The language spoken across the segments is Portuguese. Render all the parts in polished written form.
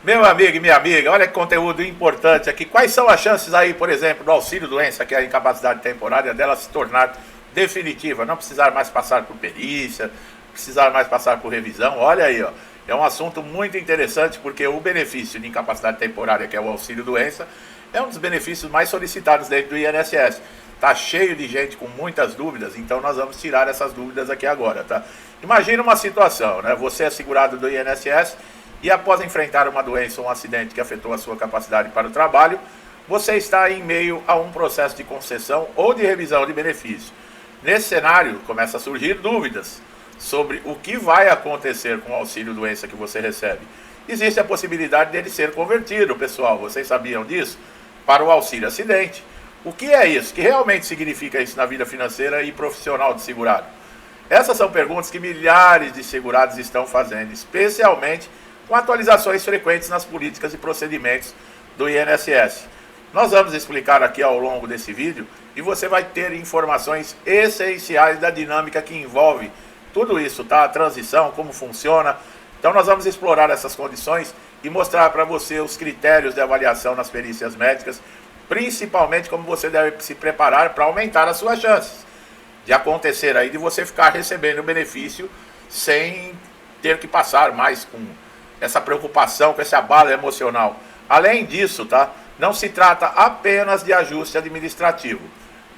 Meu amigo e minha amiga, olha que conteúdo importante aqui. Quais são as chances aí, por exemplo, do auxílio-doença, que é a incapacidade temporária, dela se tornar definitiva? Não precisar mais passar por perícia, precisar mais passar por revisão. Olha aí, ó. É um assunto muito interessante porque o benefício de incapacidade temporária, que é o auxílio-doença, é um dos benefícios mais solicitados dentro do INSS. Tá cheio de gente com muitas dúvidas, então nós vamos tirar essas dúvidas aqui agora, tá? Imagina uma situação, né? Você é segurado do INSS e após enfrentar uma doença ou um acidente que afetou a sua capacidade para o trabalho, você está em meio a um processo de concessão ou de revisão de benefício. Nesse cenário, começa a surgir dúvidas sobre o que vai acontecer com o auxílio-doença que você recebe. Existe a possibilidade dele ser convertido, pessoal, vocês sabiam disso? Para o auxílio-acidente. O que é isso? O que realmente significa isso na vida financeira e profissional de segurado? Essas são perguntas que milhares de segurados estão fazendo, especialmente com atualizações frequentes nas políticas e procedimentos do INSS. Nós vamos explicar aqui ao longo desse vídeo e você vai ter informações essenciais da dinâmica que envolve tudo isso, tá? A transição, como funciona. Então nós vamos explorar essas condições e mostrar para você os critérios de avaliação nas perícias médicas, principalmente como você deve se preparar para aumentar as suas chances de acontecer aí, de você ficar recebendo o benefício sem ter que passar mais com essa preocupação, com esse abalo emocional. Além disso, tá? Não se trata apenas de ajuste administrativo.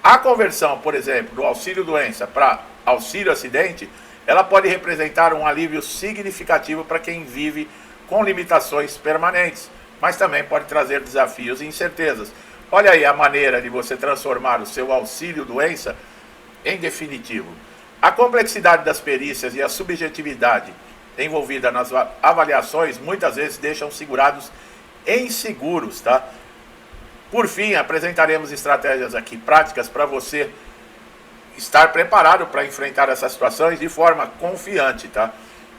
A conversão, por exemplo, do auxílio-doença para auxílio-acidente, ela pode representar um alívio significativo para quem vive com limitações permanentes, mas também pode trazer desafios e incertezas. Olha aí a maneira de você transformar o seu auxílio-doença em definitivo. A complexidade das perícias e a subjetividade envolvida nas avaliações muitas vezes deixam os segurados inseguros, tá? Por fim, apresentaremos estratégias aqui práticas para você estar preparado para enfrentar essas situações de forma confiante, tá?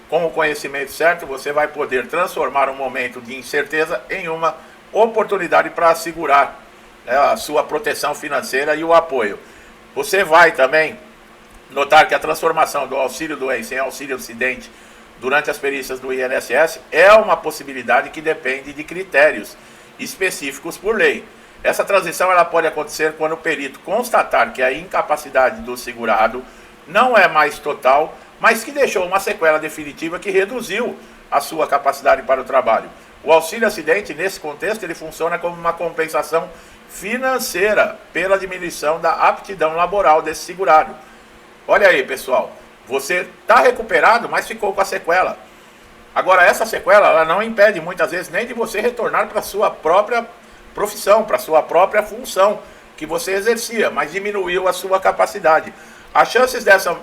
Com o conhecimento certo, você vai poder transformar um momento de incerteza em uma oportunidade para assegurar, né, a sua proteção financeira e o apoio. Você vai também notar que a transformação do auxílio-doença em auxílio-acidente durante as perícias do INSS é uma possibilidade que depende de critérios específicos por lei. Essa transição ela pode acontecer quando o perito constatar que a incapacidade do segurado não é mais total, mas que deixou uma sequela definitiva que reduziu a sua capacidade para o trabalho. O auxílio-acidente, nesse contexto, ele funciona como uma compensação financeira pela diminuição da aptidão laboral desse segurado. Olha aí, pessoal, você está recuperado, mas ficou com a sequela. Agora, essa sequela ela não impede muitas vezes nem de você retornar para a sua própria profissão, para a sua própria função que você exercia, mas diminuiu a sua capacidade. As chances dessa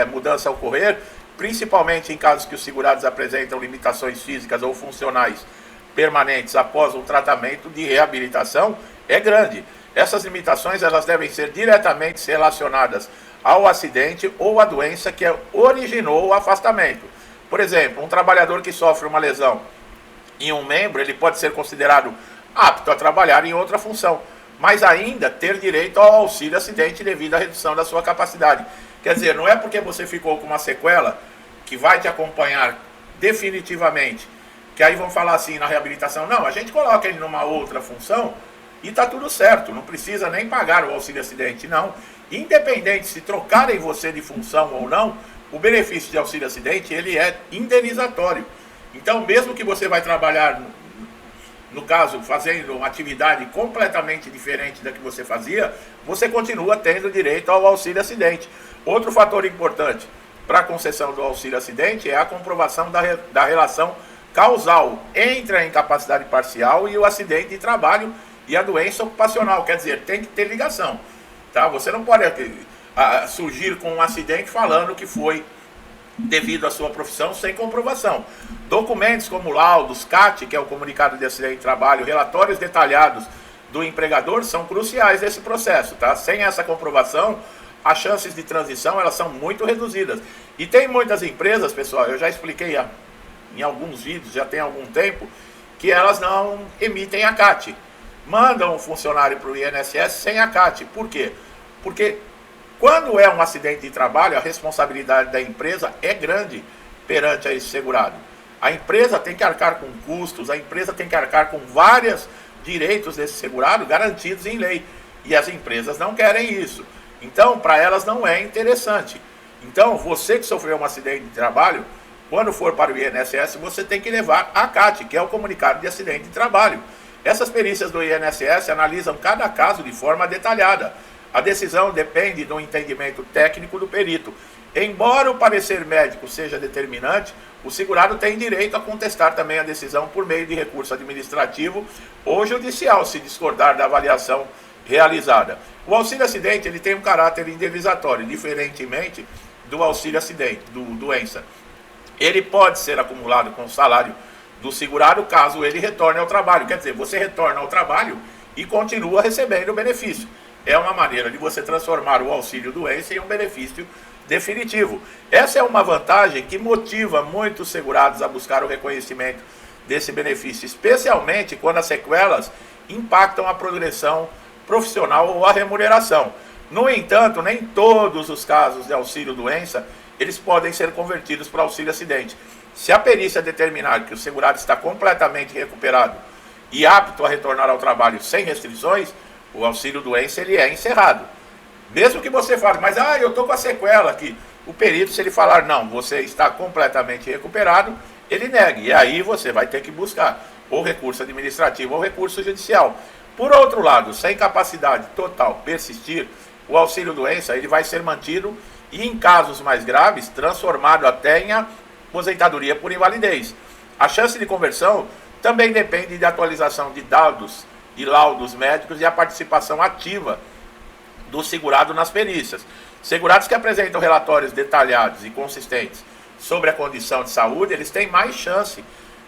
mudança ocorrer, principalmente em casos que os segurados apresentam limitações físicas ou funcionais permanentes após um tratamento de reabilitação, é grande. Essas limitações elas devem ser diretamente relacionadas ao acidente ou à doença que originou o afastamento. Por exemplo, um trabalhador que sofre uma lesão em um membro, ele pode ser considerado apto a trabalhar em outra função, mas ainda ter direito ao auxílio-acidente devido à redução da sua capacidade. Quer dizer, não é porque você ficou com uma sequela que vai te acompanhar definitivamente, que aí vão falar assim na reabilitação, não, a gente coloca ele numa outra função e está tudo certo, não precisa nem pagar o auxílio-acidente, não. Independente se trocarem você de função ou não, o benefício de auxílio-acidente ele é indenizatório. Então, mesmo que você vai trabalhar, no caso, fazendo uma atividade completamente diferente da que você fazia, você continua tendo direito ao auxílio-acidente. Outro fator importante para a concessão do auxílio-acidente é a comprovação da relação causal entre a incapacidade parcial e o acidente de trabalho e a doença ocupacional. Quer dizer, tem que ter ligação. Tá? Você não pode surgir com um acidente falando que foi devido à sua profissão sem comprovação. Documentos como laudos, CAT, que é o comunicado de acidente de trabalho, relatórios detalhados do empregador são cruciais nesse processo. Tá? Sem essa comprovação, as chances de transição elas são muito reduzidas. E tem muitas empresas, pessoal, eu já expliquei em alguns vídeos, já tem algum tempo, que elas não emitem a CAT. Mandam o funcionário para o INSS sem a CAT. Por quê? Porque quando é um acidente de trabalho, a responsabilidade da empresa é grande perante a esse segurado. A empresa tem que arcar com custos, a empresa tem que arcar com vários direitos desse segurado garantidos em lei. E as empresas não querem isso. Então, para elas não é interessante. Então, você que sofreu um acidente de trabalho, quando for para o INSS, você tem que levar a CAT, que é o comunicado de acidente de trabalho. Essas perícias do INSS analisam cada caso de forma detalhada. A decisão depende do entendimento técnico do perito. Embora o parecer médico seja determinante, o segurado tem direito a contestar também a decisão por meio de recurso administrativo ou judicial, se discordar da avaliação realizada. O auxílio acidente ele tem um caráter indenizatório, diferentemente do auxílio acidente, do doença. Ele pode ser acumulado com o salário do segurado caso ele retorne ao trabalho. Quer dizer, você retorna ao trabalho e continua recebendo o benefício. É uma maneira de você transformar o auxílio doença em um benefício definitivo. Essa é uma vantagem que motiva muitos segurados a buscar o reconhecimento desse benefício, especialmente quando as sequelas impactam a progressão profissional ou a remuneração. No entanto, nem todos os casos de auxílio-doença, eles podem ser convertidos para auxílio-acidente. Se a perícia determinar que o segurado está completamente recuperado e apto a retornar ao trabalho sem restrições, o auxílio-doença ele é encerrado. Mesmo que você fale, mas eu estou com a sequela aqui. O perito, se ele falar, não, você está completamente recuperado, ele nega. E aí você vai ter que buscar ou recurso administrativo ou recurso judicial. Por outro lado, se a incapacidade total persistir, o auxílio-doença ele vai ser mantido e, em casos mais graves, transformado até em aposentadoria por invalidez. A chance de conversão também depende de atualização de dados e laudos médicos e a participação ativa do segurado nas perícias. Segurados que apresentam relatórios detalhados e consistentes sobre a condição de saúde, eles têm mais chance,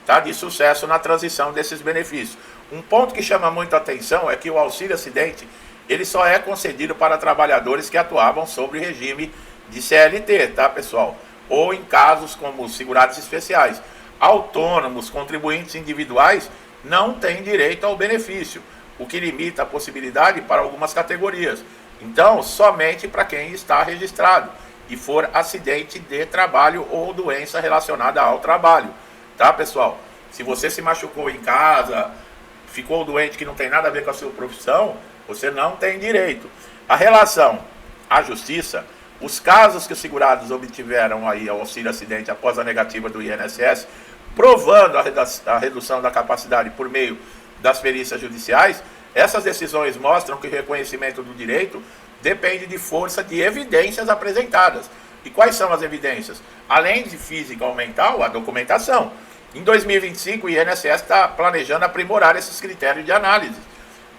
tá, de sucesso na transição desses benefícios. Um ponto que chama muito a atenção é que o auxílio acidente ele só é concedido para trabalhadores que atuavam sobre regime de CLT, tá, pessoal? Ou em casos como segurados especiais. Autônomos, contribuintes individuais não têm direito ao benefício, o que limita a possibilidade para algumas categorias. Então, somente para quem está registrado e for acidente de trabalho ou doença relacionada ao trabalho, tá, pessoal? Se você se machucou em casa, ficou doente que não tem nada a ver com a sua profissão, você não tem direito. A relação à justiça, os casos que os segurados obtiveram aí ao auxílio acidente após a negativa do INSS, provando a redução da capacidade por meio das perícias judiciais, essas decisões mostram que o reconhecimento do direito depende de força de evidências apresentadas. E quais são as evidências? Além de física ou mental, a documentação. Em 2025, o INSS está planejando aprimorar esses critérios de análise,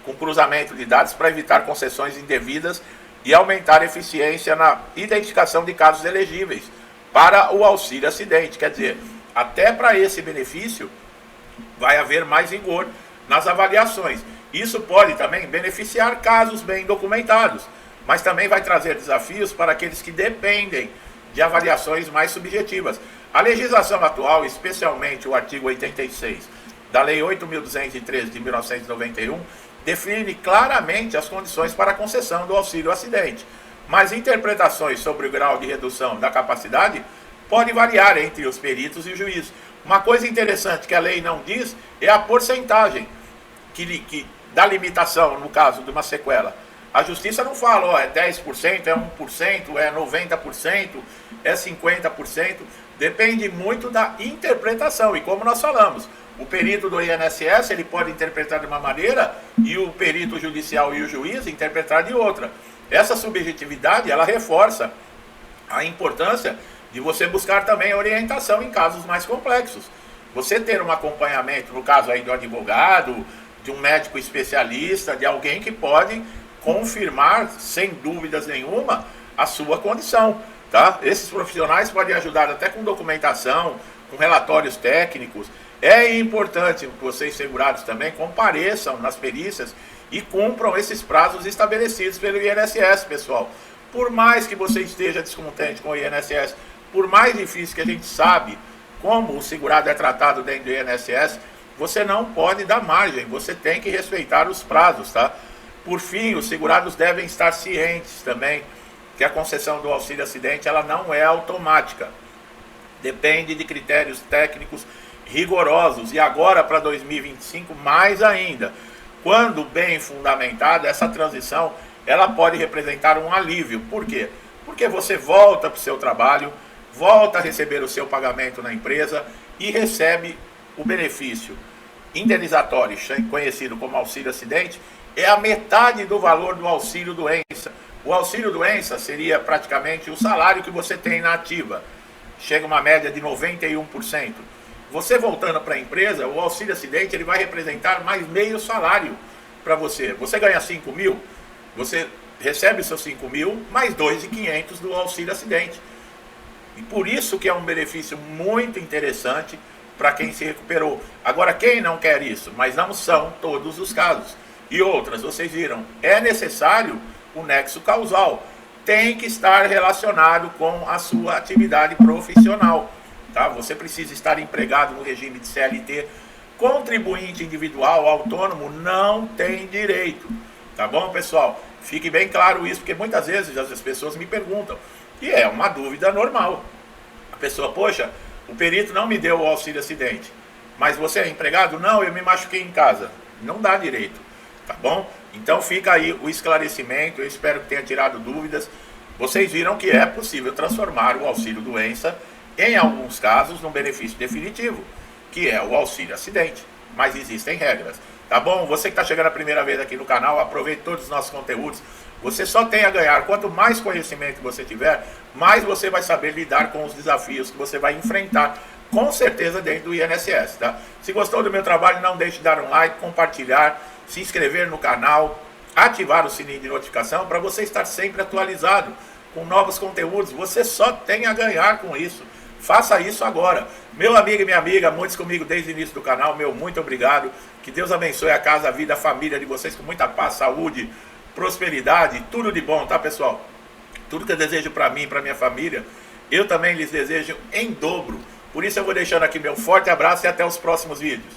com cruzamento de dados para evitar concessões indevidas e aumentar a eficiência na identificação de casos elegíveis para o auxílio acidente. Quer dizer, até para esse benefício vai haver mais rigor nas avaliações. Isso pode também beneficiar casos bem documentados, mas também vai trazer desafios para aqueles que dependem de avaliações mais subjetivas. A legislação atual, especialmente o artigo 86 da Lei 8.213 de 1991, define claramente as condições para a concessão do auxílio acidente, mas interpretações sobre o grau de redução da capacidade podem variar entre os peritos e o juiz. Uma coisa interessante que a lei não diz é a porcentagem da limitação, no caso de uma sequela. A justiça não fala, é 10%, é 1%, é 90%, é 50%, depende muito da interpretação. E como nós falamos, o perito do INSS ele pode interpretar de uma maneira e o perito judicial e o juiz interpretar de outra. Essa subjetividade, ela reforça a importância de você buscar também orientação em casos mais complexos. Você ter um acompanhamento, no caso aí do advogado, de um médico especialista, de alguém que pode confirmar, sem dúvidas nenhuma, a sua condição, tá? Esses profissionais podem ajudar até com documentação, com relatórios técnicos. É importante que vocês segurados também compareçam nas perícias e cumpram esses prazos estabelecidos pelo INSS, pessoal. Por mais que você esteja descontente com o INSS, por mais difícil que a gente sabe como o segurado é tratado dentro do INSS, você não pode dar margem, você tem que respeitar os prazos, tá? Por fim, os segurados devem estar cientes também que a concessão do auxílio acidente ela não é automática. Depende de critérios técnicos rigorosos, e agora para 2025 mais ainda. Quando bem fundamentada, essa transição ela pode representar um alívio. Por quê? Porque você volta para o seu trabalho, volta a receber o seu pagamento na empresa e recebe o benefício indenizatório, conhecido como auxílio acidente, é a metade do valor do auxílio doença. O auxílio doença seria praticamente o salário que você tem na ativa. Chega uma média de 91%. Você voltando para a empresa, o auxílio acidente ele vai representar mais meio salário para você. Você ganha 5 mil, você recebe os seus 5 mil, mais 2.500 do auxílio acidente. E por isso que é um benefício muito interessante para quem se recuperou. Agora, quem não quer isso? Mas não são todos os casos. E outras, vocês viram, é necessário o nexo causal. Tem que estar relacionado com a sua atividade profissional. Tá? Você precisa estar empregado no regime de CLT. Contribuinte individual, autônomo, não tem direito. Tá bom, pessoal? Fique bem claro isso, porque muitas vezes as pessoas me perguntam. E é uma dúvida normal. A pessoa, poxa, o perito não me deu o auxílio acidente. Mas você é empregado? Não, eu me machuquei em casa. Não dá direito. Tá bom? Então fica aí o esclarecimento. Eu espero que tenha tirado dúvidas. Vocês viram que é possível transformar o auxílio doença, em alguns casos, num benefício definitivo, que é o auxílio acidente. Mas existem regras. Tá bom? Você que está chegando a primeira vez aqui no canal, aproveite todos os nossos conteúdos. Você só tem a ganhar. Quanto mais conhecimento você tiver, mais você vai saber lidar com os desafios que você vai enfrentar, com certeza, dentro do INSS. Tá? Se gostou do meu trabalho, não deixe de dar um like, compartilhar, se inscrever no canal, ativar o sininho de notificação para você estar sempre atualizado com novos conteúdos. Você só tem a ganhar com isso. Faça isso agora. Meu amigo e minha amiga, muitos comigo desde o início do canal, meu muito obrigado. Que Deus abençoe a casa, a vida, a família de vocês com muita paz, saúde, prosperidade, tudo de bom, tá, pessoal? Tudo que eu desejo para mim e para minha família, eu também lhes desejo em dobro. Por isso eu vou deixando aqui meu forte abraço e até os próximos vídeos.